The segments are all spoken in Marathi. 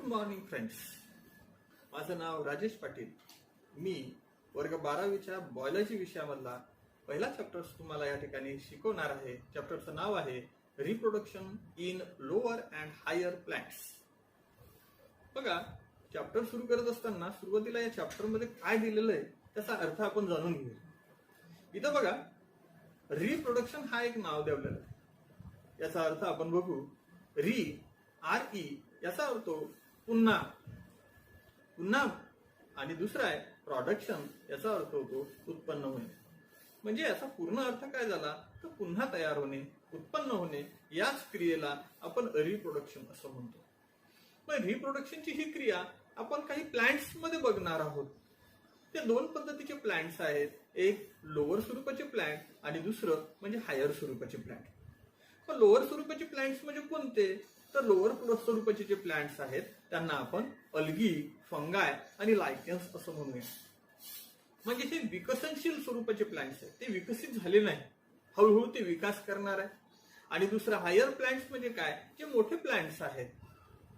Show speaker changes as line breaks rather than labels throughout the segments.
Morning friends. माझं नाव राजेश पाटील. मी वर्ग 12वीच्या बायोलॉजी विषयामधला पहिला चॅप्टर तुम्हाला या ठिकाणी शिकवणार आहे. चॅप्टरचं नाव आहे reproduction in lower and higher plants. बघा, चॅप्टर सुरू करत असताना सुरुवातीला या चॅप्टरमध्ये काय दिलेलं आहे त्याचा अर्थ आपण जाणून घेऊ. इथं बघा, रिप्रोडक्शन हा एक नाव दिलेलं आहे. याचा अर्थ आपण बघू. RE याचा अर्थ पुन्हा पुन्हा आणि दुसरा आहे प्रोडक्शन, याचा अर्थ होतो उत्पन्न होणे. म्हणजे याचा पूर्ण अर्थ काय झाला तर पुन्हा तयार होणे, उत्पन्न होणे. याच क्रियेला आपण रिप्रोडक्शन असं म्हणतो. मग रिप्रोडक्शनची ही क्रिया आपण काही प्लांट्स मध्ये बघणार आहोत. ते दोन पद्धतीचे प्लांट्स आहेत. एक लोअर स्वरूपाचे प्लांट आणि दुसरं म्हणजे हायर स्वरूपाचे प्लांट. पण लोअर स्वरूपाचे प्लांट्स म्हणजे कोणते तर लोअर स्वरूपाचे जे प्लांट्स आहेत त्यांना आपण अल्गी, फंगाय आणि लायकेन्स असं म्हणूया. म्हणजे हे विकसनशील स्वरूपाचे प्लांट्स आहेत. ते विकसित झाले नाही, हळूहळू ते विकास करणार आहे. आणि दुसरं हायर प्लांट्स म्हणजे काय, जे मोठे प्लांट्स आहेत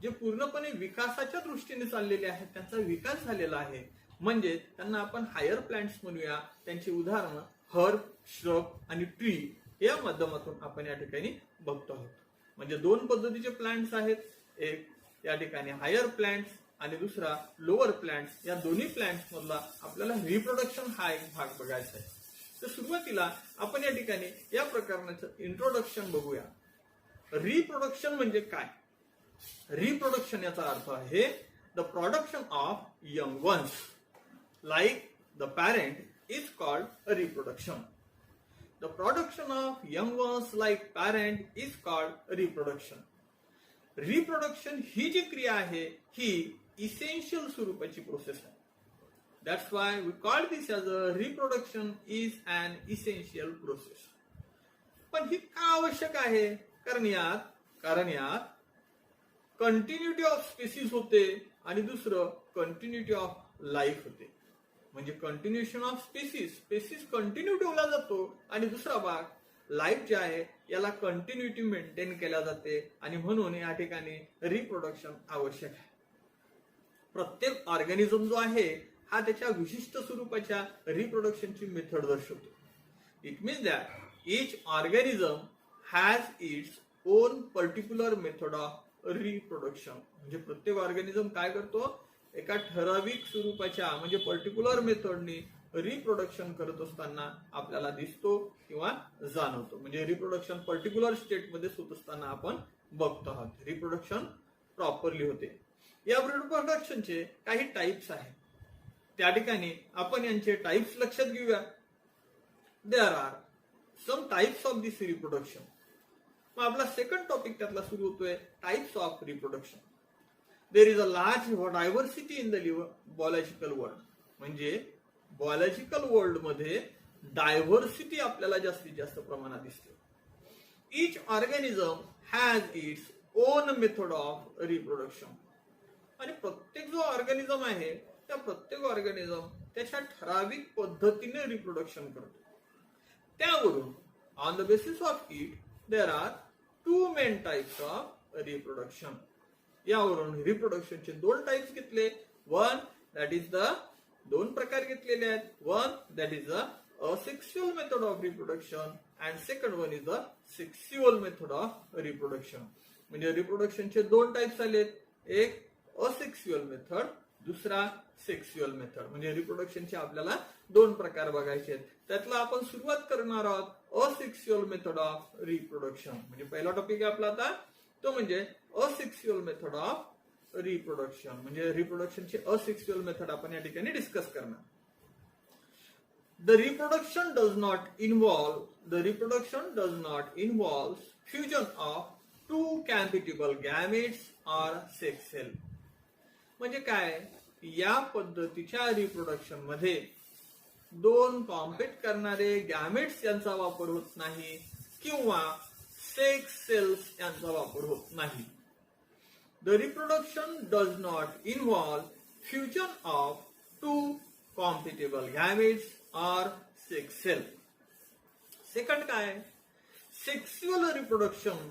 जे पूर्णपणे विकासाच्या दृष्टीने चाललेले आहेत, त्यांचा विकास झालेला आहे. म्हणजे त्यांना आपण हायर प्लांट्स म्हणूया. त्यांची उदाहरणं हर्ब, श्रब आणि ट्री या माध्यमातून आपण या ठिकाणी बघतो आहोत. म्हणजे दोन पद्धतीचे प्लांट्स आहेत. एक या ठिकाणी हायर प्लांट्स आणि दुसरा लोअर प्लांट्स. या दोन्ही प्लांट्स मधला आपल्याला रिप्रोडक्शन हा एक भाग बघायचा आहे. तर सुरुवातीला आपण या ठिकाणी या प्रकरणाचं इंट्रोडक्शन बघूया. रिप्रोडक्शन म्हणजे काय. रिप्रोडक्शन याचा अर्थ आहे the production of young ones like the parent is called a reproduction. The production of young ones like parent is called reproduction. Reproduction ही जी क्रिया आहे ही essential स्वरूपाची प्रोसेस आहे. That's why we call this as a reproduction is an essential process. पण ही का आवश्यक आहे, कारण यात कंटिन्युटी ऑफ स्पेसिस होते आणि दुसरं कंटिन्युटी ऑफ लाईफ होते. म्हणजे कंटिन्युएशन ऑफ स्पेसिस कंटिन्यू ठेवला जातो आणि दुसरा भाग लाईफ जे आहे याला कंटिन्युटी मेंटेन केल्या जाते. आणि म्हणून या ठिकाणी रिप्रोडक्शन आवश्यक आहे. प्रत्येक ऑर्गॅनिझम जो आहे हा त्याच्या विशिष्ट स्वरूपाच्या रिप्रोडक्शनची मेथड दर्शवतो. It means that each organism has its on particular method of reproduction. म्हणजे प्रत्येक ऑर्गॅनिझम काय करतो, एका ठराविक स्वरूपाच्या म्हणजे पर्टिक्युलर मेथडनी रिप्रोडक्शन करत असताना आपल्याला दिसतो किंवा जाणवतो. म्हणजे रिप्रोडक्शन पर्टिक्युलर स्टेटमध्ये होत असताना आपण बघतो आहोत. रिप्रोडक्शन प्रॉपरली होते. या रिप्रोडक्शनचे काही टाइप्स आहेत. त्या ठिकाणी आपण यांचे टाइप्स लक्षात घेऊया. There are some types of this reproduction. मग आपला सेकंड टॉपिक त्यातला सुरू होतोय types of reproduction. There is a large diversity in the biological world. म्हणजे बायोलॉजिकल वर्ल्ड मध्ये डायव्हर्सिटी आपल्याला जास्तीत जास्त प्रमाणात दिसते. Each organism has its own method of reproduction. आणि प्रत्येक जो ऑर्गॅनिझम आहे त्या प्रत्येक ऑर्गॅनिझम त्याच्या ठराविक पद्धतीने रिप्रोडक्शन करतो. त्यावरून on the basis of it there are two main types of reproduction. यावरून रिप्रोडक्शनचे दोन टाइप्स घेतले. वन दॅट इज द दोन प्रकार घेतलेले आहेत. One that is the asexual method of reproduction and second one is the sexual method of reproduction. म्हणजे रिप्रोडक्शनचे दोन टाइप्स आलेत. एक असेक्सुअल मेथड, दुसरा सेक्सुअल मेथड. म्हणजे रिप्रोडक्शनचे आपल्याला दोन प्रकार बघायचे आहेत. त्यातला आपण सुरुवात करणार आहोत असेक्सुअल मेथड ऑफ रिप्रोडक्शन. म्हणजे पहिला टॉपिक आहे आपला आता तो म्हणजे असेक्सुअल मेथड ऑफ रिप्रोडक्शन. म्हणजे रिप्रोडक्शनची असेक्सुअल मेथड आपण या ठिकाणी डिस्कस करणार. The reproduction does not involve fusion of two compatible gametes or sex cell. म्हणजे काय, या पद्धतीच्या रिप्रोडक्शन मध्ये दोन कॉम्पीट करणारे गॅमेट्स यांचा वापर होत नाही किंवा सेक्स सेल्स यांचा वापर होत नाही. The reproduction does not involve fusion of two compatible gametes or sex cell. Second काय, sexual reproduction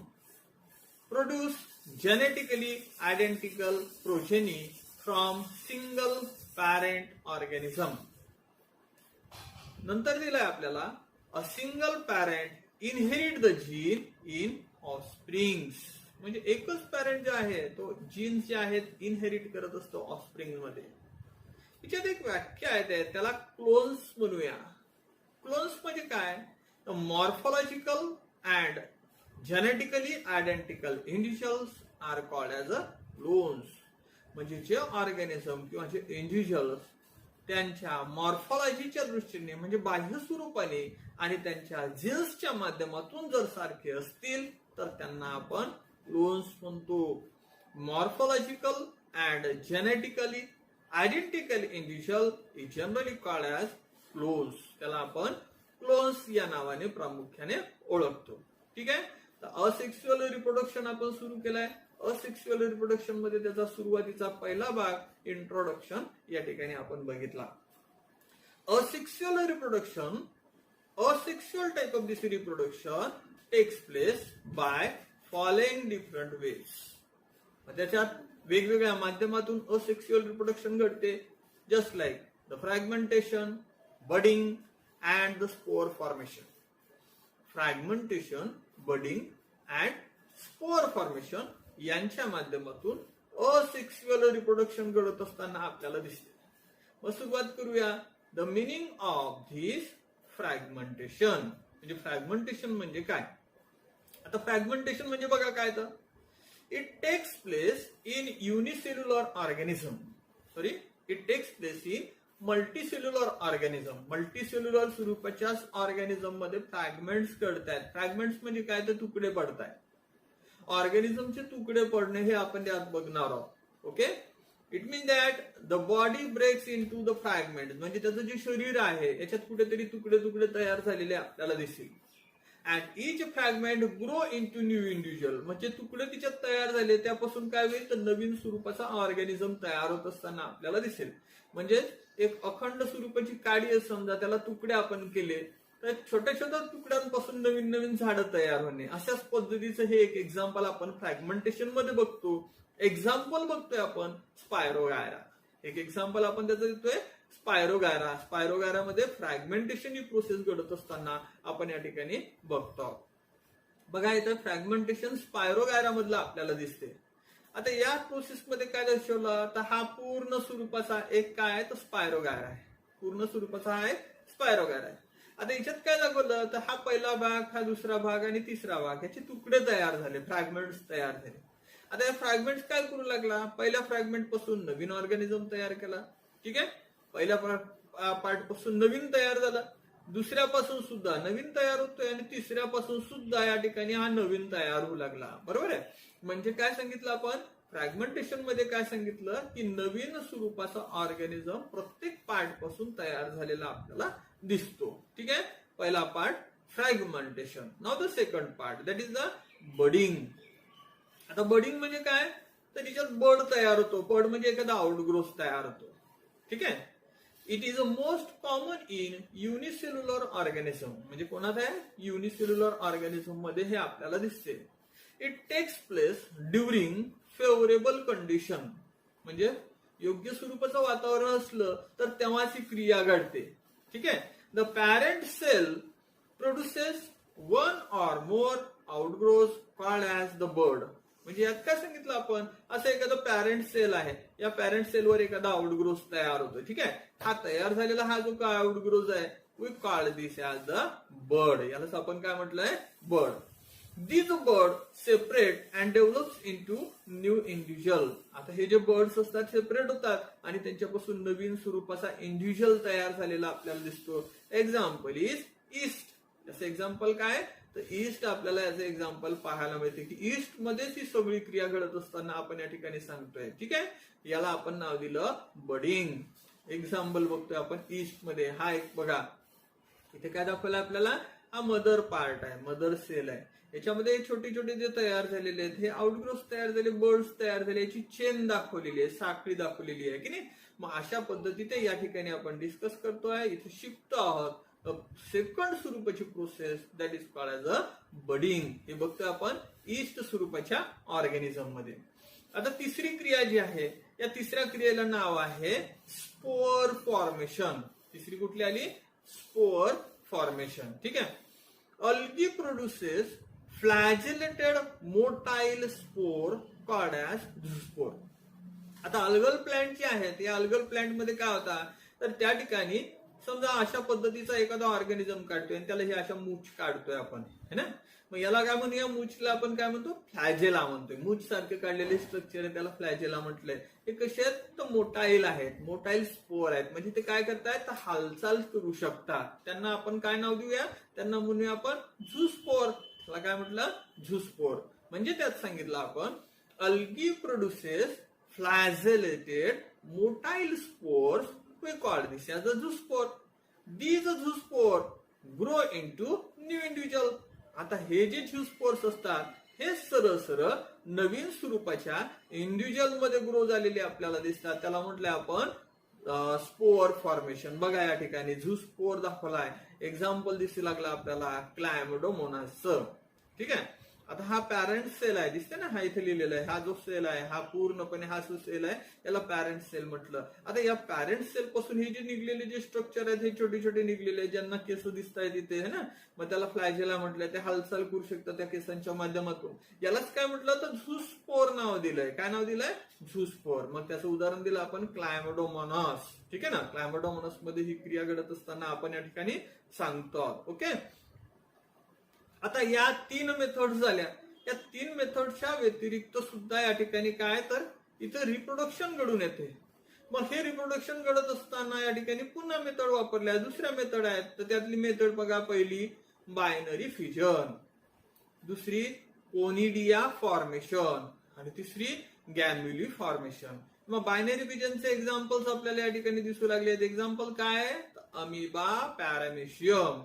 produce genetically identical progeny from single parent organism. नंतर दिलाय आपल्याला a single parent inherit the gene in offsprings. म्हणजे एकच पॅरेंट जो आहे तो जीन्स जे आहेत इनहेरिट करत असतो ऑफस्प्रिंग मध्ये. याच्यात एक व्याख्या आहे त्याला क्लोन्स म्हणूया. क्लोन्स म्हणजे काय, morphological and genetically identical individuals are called as a clones. म्हणजे जे ऑर्गॅनिझम किंवा जे इंडिव्हिज्युअल्स त्यांच्या मॉर्फॉलॉजीच्या दृष्टीने म्हणजे बाह्य स्वरूपाने आणि त्यांच्या जीन्सच्या माध्यमातून जर सारखे असतील तर त्यांना आपण क्लोन्स म्हणतो. Morphological and genetically identical individual is generally called as clones. त्याला आपण क्लोन्स या नावाने प्रामुख्याने ओळखतो. ठीक आहे. तर असेक्सुअल रिप्रोडक्शन आपण सुरू केलाय. असेक्सुअल रिप्रोडक्शन मध्ये त्याचा सुरुवातीचा पहिला भाग इंट्रोडक्शन या ठिकाणी आपण बघितला. Asexual reproduction, asexual type of this reproduction takes place by following different ways. त्याच्यात वेगवेगळ्या माध्यमातून असेक्सुअल रिप्रोडक्शन घडते. Just like the fragmentation, budding and the spore formation. Fragmentation, budding and spore formation यांच्या माध्यमातून असेक्सुअल रिप्रोडक्शन घडत असताना आपल्याला दिसते. मग सुरुवात करूया. The meaning of this fragmentation. म्हणजे फ्रॅगमेंटेशन म्हणजे काय. आता फ्रॅगमेंटेशन म्हणजे बघा काय तर it takes place in unicellular organism. Sorry, it takes place in multicellular organism. Multicellular स्वरूपाच्या ऑर्गॅनिझम मध्ये फ्रॅगमेंट्स घडतात. फ्रॅगमेंट्स म्हणजे काय तर तुकडे पडतात. ऑर्गॅनिझमचे तुकडे पडणे हे आपण त्यात बघणार आहोत. Okay. It mean that the body breaks into the fragment. म्हणजे त्याचं जे शरीर आहे याच्यात कुठेतरी तुकडे तुकडे तयार झालेले आपल्याला दिसतील. And each fragment grow into new individual. म्हणजे तुकडे तिच्यात तयार झाले त्यापासून काय होईल तर नवीन स्वरूपाचा ऑर्गॅनिझम तयार होत असताना आपल्याला दिसेल. म्हणजे एक अखंड स्वरूपाची काडी आहे समजा, त्याला तुकडे आपण केले तर छोट्या छोट्या तुकड्यांपासून नवीन नवीन झाडं तयार होणे. अशाच पद्धतीचं हे एक एक्झाम्पल आपण फ्रॅगमेंटेशन मध्ये बघतो. एक्झाम्पल बघतोय आपण स्पायरोगायरा. एक एक्झाम्पल आपण त्याचं देतोय स्पायरोगायरा. स्पायरोगायरामध्ये फ्रॅगमेंटेशन ही प्रोसेस घडत असताना आपण या ठिकाणी बघतो. बघा इथं फ्रॅगमेंटेशन स्पायरोगायरा मधलं आपल्याला दिसते. आता या प्रोसेसमध्ये काय दर्शवलं तर हा पूर्ण स्वरूपाचा एक काय आहे तर स्पायरोगायरा आहे. पूर्ण स्वरूपाचा आहे स्पायरोगायरा आहे. आता याच्यात काय दाखवलं तर हा पहिला भाग, हा दुसरा भाग आणि तिसरा भाग याचे तुकडे तयार झाले, फ्रॅगमेंट्स तयार झाले. आता या फ्रॅगमेंट्स काय करू लागला, पहिल्या फ्रॅगमेंट पासून नवीन ऑर्गॅनिझम तयार केला. ठीक आहे. पहिल्या पार्ट पासून नवीन तयार झाला, दुसऱ्यापासून सुद्धा नवीन तयार होतोय आणि तिसऱ्यापासून सुद्धा या ठिकाणी हा नवीन तयार होऊ लागला. बरोबर आहे. म्हणजे काय सांगितलं आपण फ्रॅगमेंटेशन मध्ये, काय सांगितलं की नवीन स्वरूपाचा ऑर्गॅनिझम प्रत्येक पार्ट पासून तयार झालेला आपल्याला दिसतो. ठीक आहे. पहिला part fragmentation. Now the second part that is the budding. आता बडिंग म्हणजे काय तर तिच्यात बड तयार होतो. बड म्हणजे एखादा आउटग्रोथ तयार होतो. ठीक आहे. It is a most common in unicellular organism. म्हणजे कोणात आहे युनिसेल्युलर ऑर्गॅनिझम मध्ये हे आपल्याला दिसते. It takes place during favourable condition. म्हणजे योग्य स्वरूपाचं वातावरण असलं तर तेव्हाच ही क्रिया घडते. ठीक आहे. The parent cell produces one or more outgrowth called as the bud. म्हणजे यात काय सांगितलं आपण, असं एखादं पॅरेंट सेल आहे, या पॅरेंट सेलवर एखादा आउटग्रोथ तयार होतो. ठीक आहे. हा तयार झालेला हा जो काय आउटग्रोथ आहे we call this as the bud. यालाच आपण काय म्हटलंय बड. These birds separate and develops into new individual. आता हे जे बर्ड्स असतात सेपरेट होतात आणि त्यांच्यापासून नवीन स्वरूपाचा इंडिव्हिज्युअल तयार झालेला आपल्याला दिसतो. Example is east. जसं एक्झाम्पल काय तर ईस्ट आपल्याला याचं एक्झाम्पल पाहायला मिळते की ईस्ट मध्येच ही सगळी क्रिया घडत असताना आपण या ठिकाणी सांगतोय. ठीक आहे. याला आपण नाव दिलं बडिंग. एक्झाम्पल बघतोय आपण ईस्ट मध्ये. हा एक बघा इथे काय दाखवलं आपल्याला, हा मदर पार्ट आहे, मदर सेल आहे. याच्यामध्ये छोटे छोटे जे तयार झालेले आहेत हे आउटग्रोथ तयार झाले, बर्ड्स तयार झाले, याची चेन दाखवलेली आहे, साखळी दाखवलेली आहे की नाही. मग अशा पद्धतीने या ठिकाणी आपण डिस्कस करतोय, इथे शिकतो आहोत सेकंड स्वरूपाची process that is called as a budding. हे बघतोय आपण ईस्ट स्वरूपाच्या ऑर्गॅनिझम मध्ये. आता तिसरी क्रिया जी आहे, या तिसऱ्या क्रियेला नाव आहे स्पोर फॉर्मेशन. तिसरी कुठली आली? Spore formation. ठीक आहे. Algae produces flagellated motile spore called as zoospore. आता अल्गल प्लांट जे आहेत, या अल्गल प्लांट मध्ये काय होता, तर त्या ठिकाणी समजा अशा पद्धतीचा एखादा ऑर्गॅनिझम काढतोय आणि त्याला हे अशा मूछ काढतोय आपण, है ना. मग याला काय म्हणूया? मूछला आपण काय म्हणतो? फ्लॅजेला म्हणतोय. मूछ सारखे काढलेले स्ट्रक्चर आहे, त्याला फ्लॅजेला म्हटलंय. हे कसे आहेत? तर मोटाईल आहेत, मोटाईल स्पोर आहेत. म्हणजे ते काय करतायत? तर हालचाल करू शकतात. त्यांना आपण काय नाव देऊया? त्यांना म्हणूया आपण झूस्पोर. त्याला काय म्हटलं? झूस्पोर. म्हणजे त्यात सांगितलं आपण algae produces flagellated motile spores, we call this as a zoospore. These zoospore grow into new individual. आता हे जे झूस्पोर्स असतात हे सरळ सरळ नवीन स्वरूपाच्या इंडिव्हिज्युअल मध्ये ग्रो झालेले आपल्याला दिसतात. त्याला म्हटलंय आपण स्पोर फॉर्मेशन. बघा या ठिकाणी झूस्पोर दाखवलाय. एक्झाम्पल दिसू लागला आपल्याला क्लायमोडोमोनासचं. ठीक आहे. आता हा पॅरेंट सेल आहे, दिसते ना, हा इथे लिहिलेला आहे. हा जो सेल आहे, हा पूर्णपणे हा जो सेल आहे याला पॅरेंट सेल म्हटलं. आता या पॅरेंट सेल पासून हे जे निघलेले जे स्ट्रक्चर आहेत हे छोटे छोटे निघलेले आहेत, ज्यांना केस दिसत आहेत इथे, है ना. मग त्याला फ्लॅजेला म्हटलंय. ते हालचाल करू शकतात त्या केसांच्या माध्यमातून. यालाच काय म्हटलं? तर झूस्पोर नाव दिलंय. काय नाव दिलंय? झूस्पोर. मग त्याचं उदाहरण दिलं आपण क्लायमोडोमोनास. ठीक आहे ना. क्लायमोडोमोनास मध्ये ही क्रिया घडत असताना आपण या ठिकाणी सांगतो. ओके. आता या 3 मेथड्स झाल्या. या 3 मेथडच्या व्यतिरिक्त सुद्धा या ठिकाणी काय, तर इथं रिप्रोडक्शन घडून येते. मग हे रिप्रोडक्शन घडत असताना या ठिकाणी पुन्हा मेथड वापरल्या, दुसऱ्या मेथड आहेत. तर त्यातली मेथड बघा, पहिली बायनरी फिजन, दुसरी कोनिडिया फॉर्मेशन आणि तिसरी गॅम्युली फॉर्मेशन. मग बायनरी फिजनचे एक्झाम्पल्स आपल्याला या ठिकाणी दिसू लागले आहेत. एक्झाम्पल काय आहे? Amoeba, paramecium.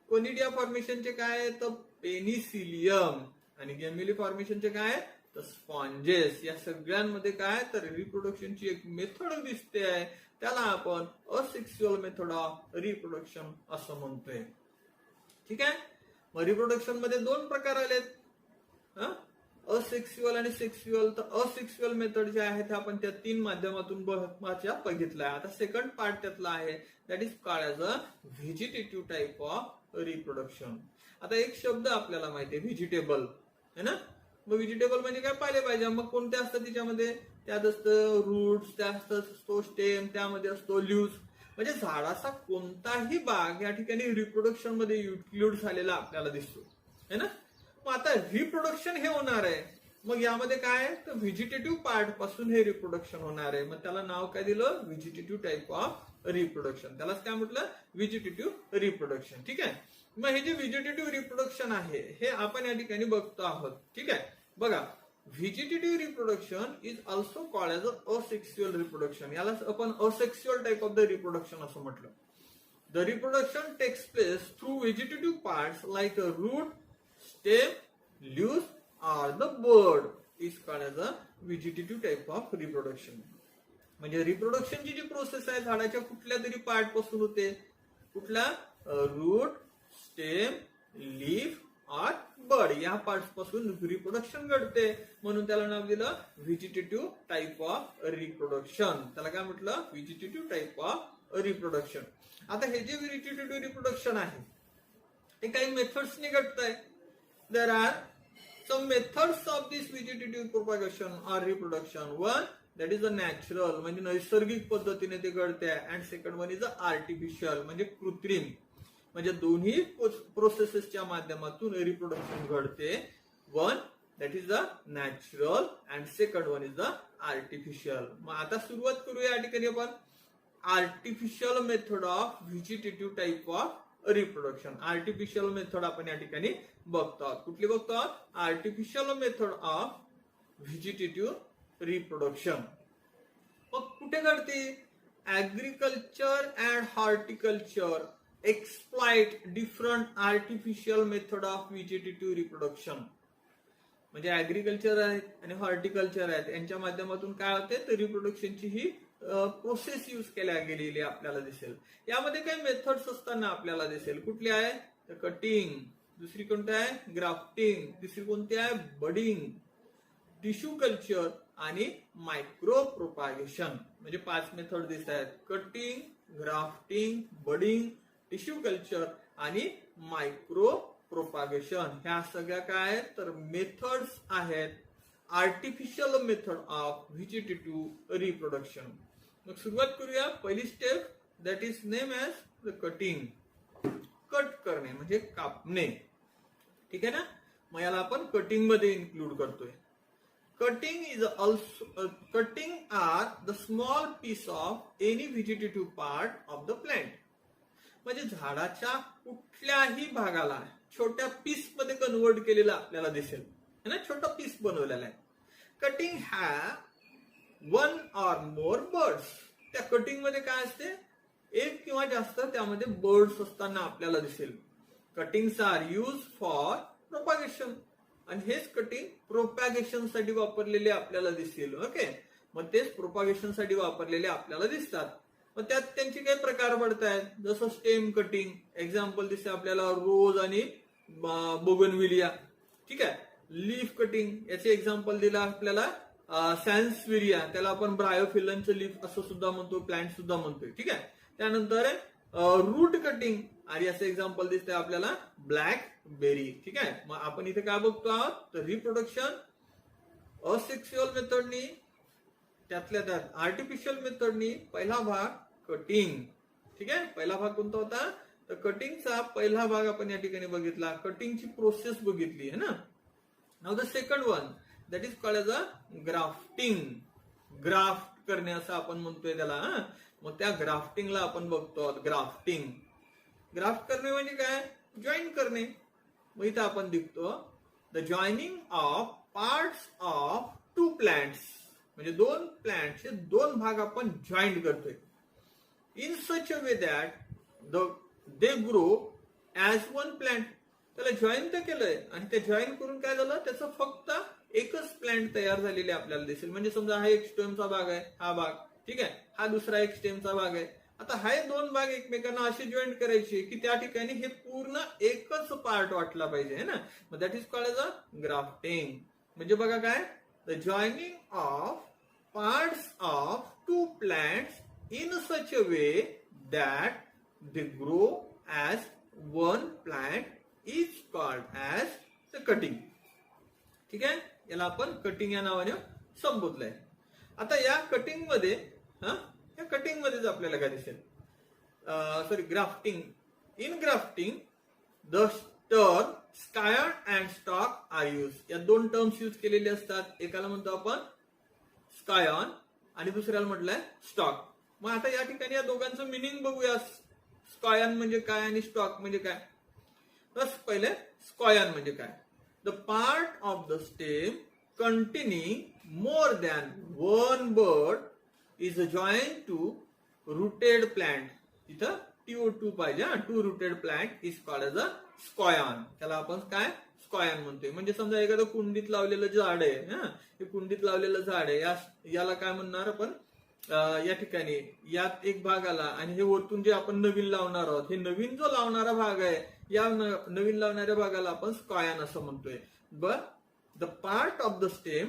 कोनिडिया फॉर्मेशनचे काय? तर पेनिसिलियम. आणि गॅम्युली फॉर्मेशनचे काय? तर स्पॉन्जेस. या सगळ्यांमध्ये काय, तर रिप्रोडक्शनची एक मेथड दिसते आहे, त्याला आपण असेक्सुअल मेथड ऑफ रिप्रोडक्शन असं म्हणतोय. ठीक आहे. मग रिप्रोडक्शन मध्ये 2 प्रकार आलेत, असेक्सुअल आणि सेक्सुअल. तर असेक्सुअल मेथड जे आहेत आपण त्या 3 माध्यमातून बघितलाय. आता सेकंड पार्ट त्यातला आहे, that is called as a vegetative type of reproduction. आता एक शब्द आपल्याला माहिती आहे, व्हेजिटेबल, है ना. मग व्हेजिटेबल म्हणजे काय? पालेभाज्या. मग कोणत्या असतात त्याच्यामध्ये? त्यात असतं रूट्स, त्यात असतो स्टेम, त्यामध्ये असतो लीव्स. म्हणजे झाडाचा कोणताही भाग या ठिकाणी रिप्रोडक्शन मध्ये इन्क्लूड झालेला आपल्याला दिसतो, है ना. मग आता रिप्रोडक्शन हे होणार आहे. मग यामध्ये काय, तर व्हेजिटेटिव्ह पार्ट पासून हे रिप्रोडक्शन होणार आहे. मग त्याला नाव काय दिलं? Vegetative type of reproduction. त्यालाच काय म्हटलं? Vegetative reproduction. ठीक आहे. मग हे जे व्हेजिटेटिव्ह रिप्रोडक्शन आहे हे आपण या ठिकाणी बघतो आहोत. ठीक आहे. बघा, vegetative reproduction is also called as asexual reproduction. यालाच आपण asexual type of the reproduction असं म्हटलं. The reproduction takes place through vegetative parts like a root, stem, leaves or the bird is called as a vegetative type of reproduction. म्हणजे रिप्रोडक्शनची जी प्रोसेस आहे झाडाच्या कुठल्या तरी पार्ट पासून होते. कुठला? रूट, स्टेम, लीफ और बर्ड या पार्ट पासून रिप्रोडक्शन घडते. म्हणून त्याला नाव दिलं व्हेजिटेटिव्ह टाइप ऑफ रिप्रोडक्शन. त्याला काय म्हटलं? Vegetative type of reproduction. आता हे जे व्हेजिटेटिव्ह रिप्रोडक्शन आहे हे काही मेथड्सनी घडतंय. There are some methods of this vegetative propagation or reproduction. One, that is the natural, म्हणजे नैसर्गिक पद्धतीने ते घडते. and second one is the artificial, म्हणजे कृत्रिम. म्हणजे दोन्ही प्रोसेसेसच्या माध्यमातून रिप्रोडक्शन घडते. One that is the natural and second one is the artificial. मग आता सुरुवात करूया या ठिकाणी आपण artificial method of vegetative type of reproduction. Artificial method आपण या ठिकाणी बघतो आहोत. कुठली बघतो आहोत? Artificial method of vegetative reproduction. मग कुठे घडते? Agriculture and horticulture exploit different artificial method of vegetative reproduction. म्हणजे ऍग्रिकल्चर आहेत आणि हॉर्टिकल्चर आहेत, यांच्या माध्यमातून काय होते? तर रिप्रोडक्शनची ही प्रोसेस यूज केल्या गेलेली आपल्याला दिसेल. यामध्ये काही मेथड्स असताना आपल्याला दिसेल. कुठली आहे? कटिंग. दुसरी कोणती आहे? ग्राफ्टिंग. तिसरी कोणती आहे? बडिंग, टिश्यू कल्चर आणि मायक्रो प्रोपागेशन. म्हणजे 5 मेथड दिसत आहेत. Cutting, grafting, budding, tissue culture आणि मायक्रो प्रोपागेशन. ह्या सगळ्या काय आहेत? तर मेथड्स आहेत, artificial method of vegetative reproduction. मग सुरुवात करूया. पहिली step that is name as the cutting. Cut करणे म्हणजे कापणे. ठीक आहे ना? मग याला आपण कटिंग मध्ये इन्क्लूड करतोय. Cutting are the small piece of any vegetative part of the plant. म्हणजे झाडाच्या कुठल्याही भागाला छोट्या पीस मध्ये कन्वर्ट केलेला आपल्याला दिसेल. है ना? छोटा पीस बनवलेला आहे. Cutting have 1 or more birds. त्या कटिंग मध्ये काय असते? एक किंवा जास्त त्यामध्ये बर्ड्स असताना आपल्याला दिसेल. Cuttings are use for propagation. आणि हेच कटिंग प्रोपॅगेशन साठी वापरलेले आपल्याला दिसेल. ओके. मग तेच प्रोपागेशन साठी वापरलेले आपल्याला दिसतात. मग त्यात त्यांचे काही प्रकार पडत आहेत. जसं स्टेम कटिंग, एक्झाम्पल दिसते आपल्याला रोज आणि बोगनविलिया. ठीक आहे. लीफ कटिंग, याचे एक्झाम्पल दिला आपल्याला सॅन्सविरिया, त्याला आपण ब्रायोफिलनचं लीफ असं सुद्धा म्हणतो, प्लांट सुद्धा म्हणतोय. ठीक आहे. त्यानंतर रूट कटिंग, आणि असं एक्झाम्पल दिसतंय आपल्याला ब्लॅक बेरी. ठीक आहे. मग आपण इथे काय बघतो आहोत? तर रिप्रोडक्शन असेक्शुअल मेथडनी, त्यातल्या त्यात आर्टिफिशियल मेथडनी. पहिला भाग कटिंग. ठीक आहे. पहिला भाग कोणता होता? तर कटिंगचा पहिला भाग आपण या ठिकाणी बघितला. कटिंगची प्रोसेस बघितली आहे ना. Now the second one that is called as a grafting. Graft करणे असं आपण म्हणतोय त्याला. मग त्या ग्राफ्टिंगला आपण बघतो. ग्राफ्टिंग, ग्राफ्ट करणे म्हणजे काय? जॉईन करणे. मग इथं आपण दिखतो the joining of parts of 2 plants. म्हणजे 2 प्लांटचे 2 भाग आपण जॉईंट करतोय in such a way that they grow as 1 plant. त्याला जॉईन तर केलंय आणि ते जॉईन करून काय झालं? त्याचं फक्त एकच प्लांट तयार झालेले आपल्याला दिसेल. म्हणजे समजा हा एक स्टेमचा भाग आहे, हा भाग. ठीक आहे. हा दुसरा एक स्टेमचा भाग आहे. आता हा 2 भाग एकमेकांना असे जॉईंट करायचे की त्या ठिकाणी हे पूर्ण एकच पार्ट वाटला पाहिजे. है ना? मग that is called as a grafting. म्हणजे बघा काय? The joining of parts of 2 plants in such a way that they grow as 1 plant is called as the cutting. ठीक आहे. याला आपण कटिंग या नावाने संबोधलंय. आता या कटिंग मध्ये या कटिंग मध्येच आपल्याला काय दिसेल? Sorry, grafting. In grafting the term scion and stock are use. या 2 टर्म्स यूज केलेले असतात. एकाला म्हणतो आपण स्कायन आणि दुसऱ्याला म्हटलंय स्टॉक. मग आता या ठिकाणी या दोघांचं मिनिंग बघूया. स्कायन म्हणजे काय आणि स्टॉक म्हणजे काय? तर पहिले स्कायन म्हणजे काय? The part of the stem containing more than 1 bud is joined to rooted plant. इथं TO2 पाहिजे. 2 rooted plant is called as a scion. त्याला आपण काय? स्कायन म्हणतोय. म्हणजे समजा एखादं कुंडीत लावलेलं झाड आहे. हे कुंडीत लावलेलं झाड आहे. याला काय म्हणणार आपण? या ठिकाणी यात एक भाग आला आणि हे वरतून जे आपण नवीन लावणार आहोत, हे नवीन जो लावणारा भाग आहे, या नवीन लावणाऱ्या भागाला आपण स्कायन असं म्हणतोय. But the part of the stem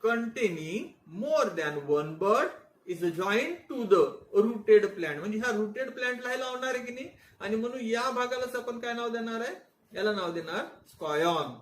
containing more than 1 bud is joined to the rooted plant. म्हणजे ह्या rooted plantला हे लावणार आहे की नाही, आणि म्हणून या भागालाच आपण काय नाव देणार आहे? याला नाव देणार स्कायन.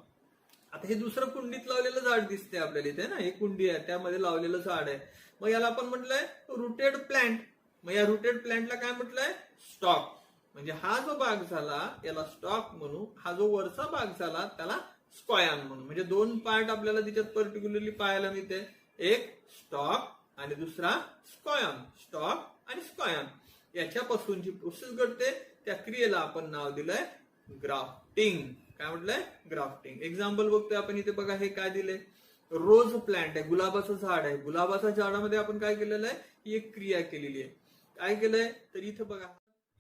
आता हे दुसरं कुंडीत लावलेलं झाड दिसते आपल्याला इथे ना. हे कुंडी आहे, त्यामध्ये लावलेलं झाड आहे. मग याला आपण म्हटलंय रूटेड प्लांट. मग या रूटेड प्लांटला काय म्हटलंय? स्टॉक. म्हणजे हा जो भाग झाला याला स्टॉक म्हणू, हा जो वरचा भाग झाला त्याला स्कायन म्हणून. म्हणजे 2 पार्ट आपल्याला तिच्यात पर्टिक्युलरली पाहायला मिळते. एक स्टॉक आणि दुसरा स्कायन. स्टॉक आणि स्कायन याच्यापासून जी प्रोसेस घडते त्या क्रियेला आपण नाव दिलंय ग्राफ्टिंग. काय म्हटलंय? ग्राफ्टिंग. एक्झाम्पल बघतोय आपण इथे. बघा हे काय दिलंय? रोज प्लांट आहे, गुलाबाचं झाड आहे. गुलाबाच्या झाडामध्ये आपण काय केलेलं आहे? ही एक क्रिया केलेली आहे. काय केलंय? तर इथं बघा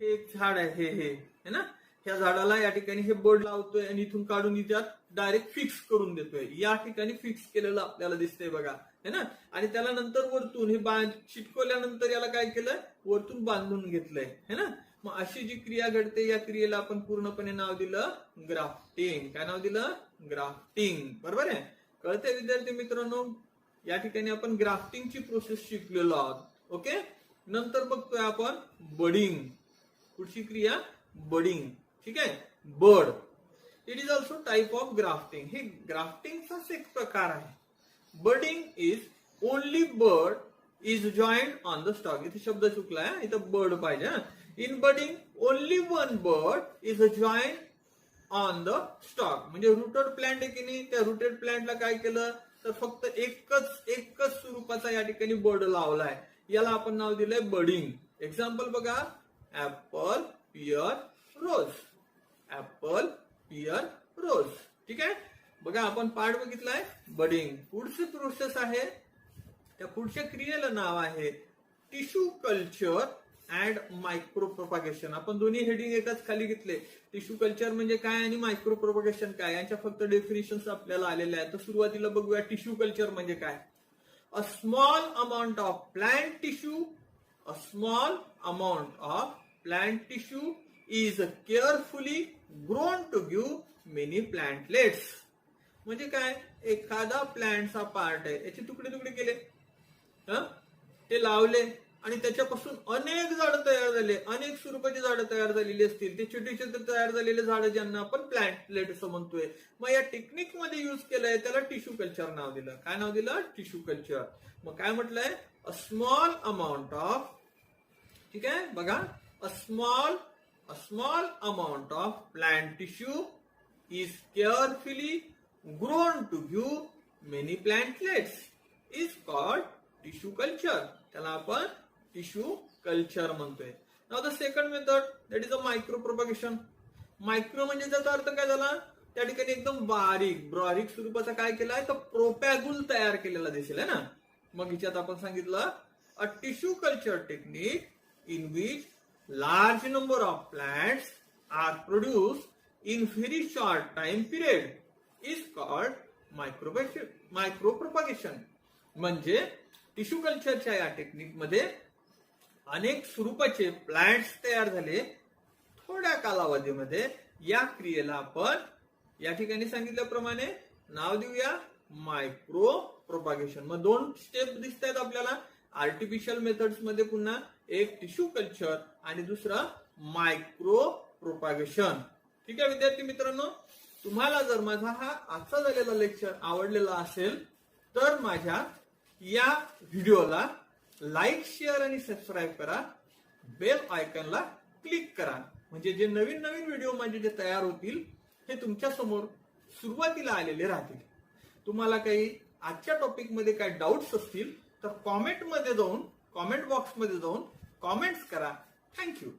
हे एक झाड आहे, हे है ना. ह्या झाडाला या ठिकाणी हे बर्ड लावतोय आणि इथून काढून इथ्यात डायरेक्ट फिक्स करून देतोय. या ठिकाणी फिक्स केलेलं आपल्याला दिसतंय बघा. है ना, आणि त्याला नंतर वरतून हे चिटकवल्यानंतर याला काय केलं, वरतून बांधून घेतलंय, है ना. मग अशी जी क्रिया घडते या क्रियेला आपण पूर्णपणे नाव दिलं ग्राफ्टिंग. काय नाव दिलं, ग्राफ्टिंग. बरोबर आहे. कळते विद्यार्थी मित्रांनो. या ठिकाणी आपण ग्राफ्टिंगची प्रोसेस शिकलेलो आहोत. ओके. नंतर बघतोय आपण बडिंग. पुढची क्रिया बडिंग. ठीक आहे. Bud it is also type of grafting. हे ग्राफ्टिंगचाच एक प्रकार आहे. Budding is only bud is joint on the stock. इथे शब्द चुकलाय, इथं बड पाहिजे. In budding only one bud is joint on the stock. म्हणजे रुटेड प्लांट आहे की नाही, त्या रुटेड प्लांटला काय केलं तर फक्त एकच स्वरूपाचा या ठिकाणी बड लावलाय. याला आपण नाव दिलंय बडिंग. एक्झाम्पल बघा, ऍपल, पियर, रोज. ऍपल, पियर, रोज. ठीक आहे. बघा आपण पार्ट बघितलाय बडिंग. पुढची प्रोसेस आहे, त्या पुढच्या क्रियेला नाव आहे tissue culture and micro propagation. आपण दोन्ही हेडिंग एकाच खाली घेतले. टिश्यू कल्चर म्हणजे काय आणि मायक्रो प्रोपागेशन काय, यांच्या फक्त डेफिनेशन्स आपल्याला आलेल्या आहेत. तर सुरुवातीला बघूया टिश्यू कल्चर म्हणजे काय. A small amount of plant tissue, a small amount of plant tissue is carefully grown to give many plantlets. म्हणजे काय, एखादा प्लांटचा पार्ट आहे, याचे तुकडे तुकडे केले, ते लावले आणि त्याच्यापासून अनेक झाडं तयार झाले, अनेक स्वरूपाची झाडं तयार झालेली असतील. ते छोटे छोटे तयार झालेले झाडं ज्यांना आपण प्लांटलेट असं म्हणतोय. मग या टेक्निक मध्ये युज केलंय, त्याला टिश्यू कल्चर नाव दिलं. काय नाव दिलं, टिश्यू कल्चर. मग काय म्हटलंय, अ स्मॉल अमाउंट ऑफ, ठीक आहे बघा, a small amount of plant tissue is carefully grown to give many plantlets is called tissue culture. त्याला आपण टिश्यू कल्चर म्हणतोय. Now the second method that is a micro propagation. Micro म्हणजे त्याचा अर्थ काय झाला, त्या ठिकाणी एकदम बारीक स्वरूपाचा काय केलाय तर प्रोपॅगुल तयार केलेला दिसेल है ना. मग हिच्यात आपण सांगितलं a tissue culture technique in which large number of plants are produced in very short time period is called micro propagation. म्हणजे टिश्यू कल्चरच्या या टेक्निक मध्ये अनेक स्वरूपाचे प्लांट्स तयार झाले थोड्या कालावधीमध्ये. या क्रियेला आपण या ठिकाणी सांगितल्याप्रमाणे नाव देऊया मायक्रो प्रोपागेशन. मग दोन स्टेप दिसत आहेत आपल्याला आर्टिफिशियल मेथड्स मध्ये. पुन्हा एक टिश्यू कल्चर आणि दुसरा मायक्रो प्रोपागेशन. ठीक आहे विद्यार्थी मित्रांनो. तुम्हाला जर माझा हा आजचा झालेला लेक्चर आवडलेला असेल तर माझ्या या व्हिडिओला लाईक, शेअर आणि सबस्क्राईब करा. बेल आयकॉनला क्लिक करा. म्हणजे जे नवीन नवीन व्हिडिओ माझे जे तयार होतील हे तुमच्या समोर सुरुवातीला आलेले राहतील. तुम्हाला काही आजच्या टॉपिक मध्ये काही डाऊट्स असतील तर कॉमेंट बॉक्समध्ये जाऊन कॉमेंट्स करा. थँक्यू.